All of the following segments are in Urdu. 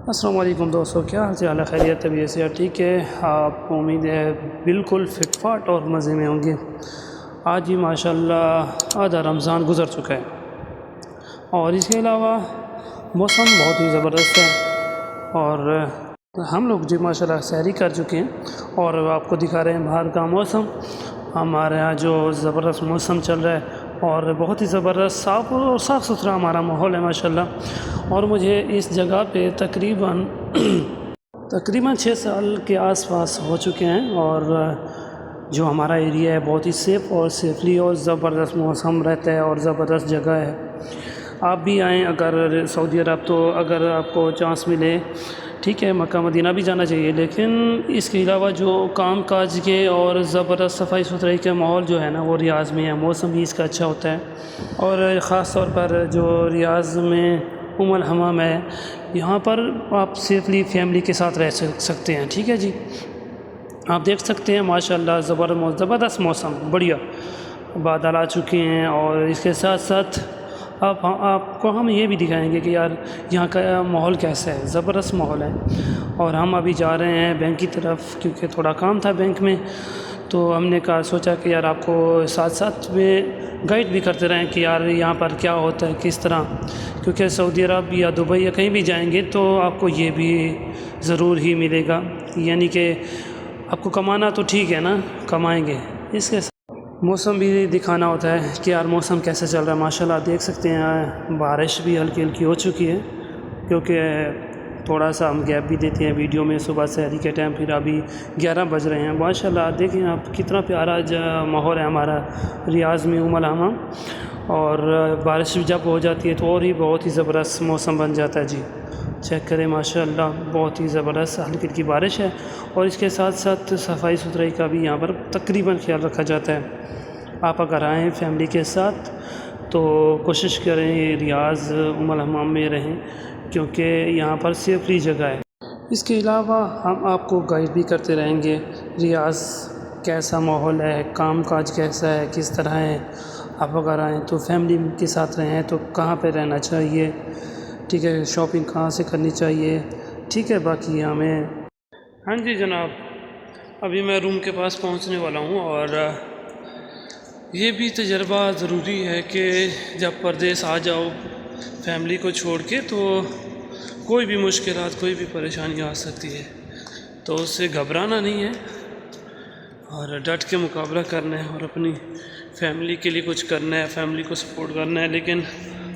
السلام علیکم دوستو، کیا حال چال ہے؟ خیریت؟ طبیعت سے ٹھیک ہے؟ آپ کو امید ہے بالکل فٹ فاٹ اور مزے میں ہوں گے۔ آج ہی ماشاءاللہ آدھا رمضان گزر چکا ہے اور اس کے علاوہ موسم بہت ہی زبردست ہے اور ہم لوگ جی ماشاءاللہ سحری کر چکے ہیں اور آپ کو دکھا رہے ہیں باہر کا موسم۔ ہمارے ہاں جو زبردست موسم چل رہا ہے اور بہت ہی زبردست صاف ستھرا ہمارا ماحول ہے ماشاءاللہ۔ اور مجھے اس جگہ پہ تقریباً 6 سال کے آس پاس ہو چکے ہیں اور جو ہمارا ایریا ہے بہت ہی سیف اور سیفلی اور زبردست موسم رہتا ہے اور زبردست جگہ ہے۔ آپ بھی آئیں اگر سعودی عرب، تو اگر آپ کو چانس ملے ٹھیک ہے، مکہ مدینہ بھی جانا چاہیے، لیکن اس کے علاوہ جو کام کاج کے اور زبردست صفائی ستھرائی کے ماحول جو ہے نا وہ ریاض میں ہے۔ موسم بھی اس کا اچھا ہوتا ہے اور خاص طور پر جو ریاض میں الحمام ہے، یہاں پر آپ سیفلی فیملی کے ساتھ رہ سکتے ہیں۔ ٹھیک ہے جی، آپ دیکھ سکتے ہیں ماشاءاللہ زبردست موسم، بڑھیا بادل آ چکے ہیں اور اس کے ساتھ ساتھ آپ کو ہم یہ بھی دکھائیں گے کہ یار یہاں کا ماحول کیسا ہے، زبردست ماحول ہے۔ اور ہم ابھی جا رہے ہیں بینک کی طرف کیونکہ تھوڑا کام تھا بینک میں، تو ہم نے سوچا کہ یار آپ کو ساتھ ساتھ میں گائیڈ بھی کرتے رہیں کہ یار یہاں پر کیا ہوتا ہے کس طرح، کیونکہ سعودی عرب یا دبئی یا کہیں بھی جائیں گے تو آپ کو یہ بھی ضرور ہی ملے گا، یعنی کہ آپ کو کمانا تو ٹھیک ہے نا، کمائیں گے، اس کے ساتھ موسم بھی دکھانا ہوتا ہے کہ یار موسم کیسے چل رہا ہے۔ ماشاءاللہ دیکھ سکتے ہیں بارش بھی ہلکی ہلکی ہو چکی ہے، کیونکہ تھوڑا سا ہم گیپ بھی دیتے ہیں ویڈیو میں صبح سحری کے ٹائم، پھر ابھی 11 بج رہے ہیں۔ ماشاءاللہ دیکھیں آپ کتنا پیارا ماحول ہے ہمارا ریاض میں الحمام، اور بارش جب ہو جاتی ہے تو اور ہی بہت ہی زبردست موسم بن جاتا ہے۔ جی چیک کریں ماشاءاللہ بہت ہی زبردست ہلکی ہلکی بارش ہے، اور اس کے ساتھ ساتھ صفائی ستھرائی کا بھی یہاں پر تقریباً خیال رکھا جاتا ہے۔ آپ اگر آئیں فیملی کے ساتھ تو کوشش کریں ریاض الحمام میں رہیں، کیونکہ یہاں پر سیفلی جگہ ہے۔ اس کے علاوہ ہم آپ کو گائیڈ بھی کرتے رہیں گے ریاض کیسا ماحول ہے، کام کاج کیسا ہے، کس طرح ہے۔ آپ اگر آئیں تو فیملی کے ساتھ رہیں تو کہاں پہ رہنا چاہیے، ٹھیک ہے، شاپنگ کہاں سے کرنی چاہیے، ٹھیک ہے۔ باقی ہمیں ہاں جی جناب، ابھی میں روم کے پاس پہنچنے والا ہوں، اور یہ بھی تجربہ ضروری ہے کہ جب پردیس آ جاؤ فیملی کو چھوڑ کے تو کوئی بھی مشکلات، کوئی بھی پریشانی آ سکتی ہے، تو اس سے گھبرانا نہیں ہے اور ڈٹ کے مقابلہ کرنا ہے اور اپنی فیملی کے لیے کچھ کرنا ہے، فیملی کو سپورٹ کرنا ہے۔ لیکن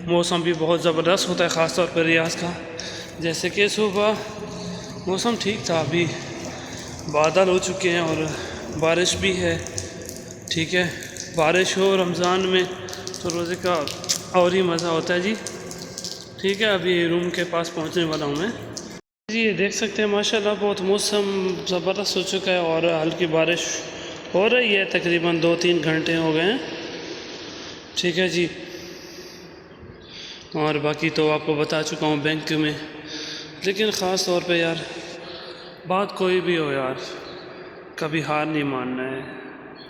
موسم بھی بہت زبردست ہوتا ہے، خاص طور پر ریاض کا، جیسے کہ صبح موسم ٹھیک تھا، ابھی بادل ہو چکے ہیں اور بارش بھی ہے، ٹھیک ہے۔ بارش ہو رمضان میں تو روزے کا اور ہی مزہ ہوتا ہے جی، ٹھیک ہے۔ ابھی روم کے پاس پہنچنے والا ہوں میں جی، یہ دیکھ سکتے ہیں ماشاءاللہ بہت موسم زبردست ہو چکا ہے اور ہلکی بارش ہو رہی ہے، تقریباً 2-3 گھنٹے ہو گئے ہیں، ٹھیک ہے جی۔ اور باقی تو آپ کو بتا چکا ہوں بینک میں، لیکن خاص طور پہ یار بات کوئی بھی ہو یار، کبھی ہار نہیں ماننا ہے۔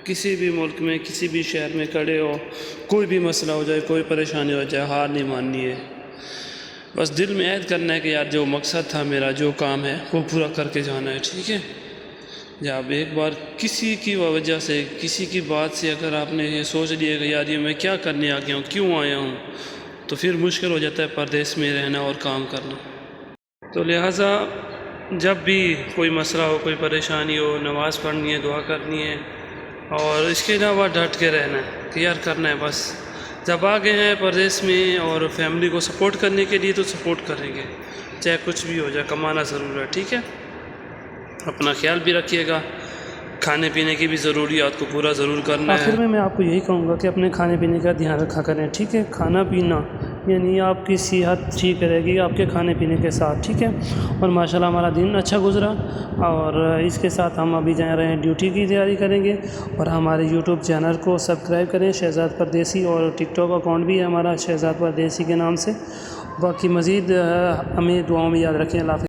کسی بھی ملک میں، کسی بھی شہر میں کھڑے ہو، کوئی بھی مسئلہ ہو جائے، کوئی پریشانی ہو جائے، ہار نہیں ماننی ہے۔ بس دل میں عہد کرنا ہے کہ یار جو مقصد تھا میرا، جو کام ہے وہ پورا کر کے جانا ہے، ٹھیک ہے۔ جب ایک بار کسی کی وجہ سے، کسی کی بات سے اگر آپ نے یہ سوچ لیا کہ یار یہ میں کیا کرنے آ گیا ہوں، کیوں آیا ہوں، تو پھر مشکل ہو جاتا ہے پردیس میں رہنا اور کام کرنا۔ تو لہٰذا جب بھی کوئی مسئلہ ہو، کوئی پریشانی ہو، نماز پڑھنی ہے، دعا کرنی ہے، اور اس کے علاوہ ڈٹ کے رہنا ہے کہ یار کرنا ہے بس۔ جب آ گئے ہیں پردیس میں اور فیملی کو سپورٹ کرنے کے لیے تو سپورٹ کریں گے، چاہے کچھ بھی ہو جائے، کمانا ضرور ہے، ٹھیک ہے۔ اپنا خیال بھی رکھیے گا، کھانے پینے کی بھی ضروریات کو پورا ضرور کرنا ہے۔ آخر میں آپ کو یہی کہوں گا کہ اپنے کھانے پینے کا دھیان رکھا کریں، ٹھیک ہے۔ کھانا پینا یعنی آپ کی صحت ٹھیک رہے گی آپ کے کھانے پینے کے ساتھ، ٹھیک ہے۔ اور ماشاءاللہ ہمارا دن اچھا گزرا، اور اس کے ساتھ ہم ابھی جا رہے ہیں ڈیوٹی کی تیاری کریں گے، اور ہمارے یوٹیوب چینل کو سبسکرائب کریں شہزاد پردیسی، اور ٹک ٹاک اکاؤنٹ بھی ہے ہمارا شہزاد پردیسی کے نام سے۔ باقی مزید ہمیں دعاؤں میں یاد رکھیں۔ اللہ حافظ۔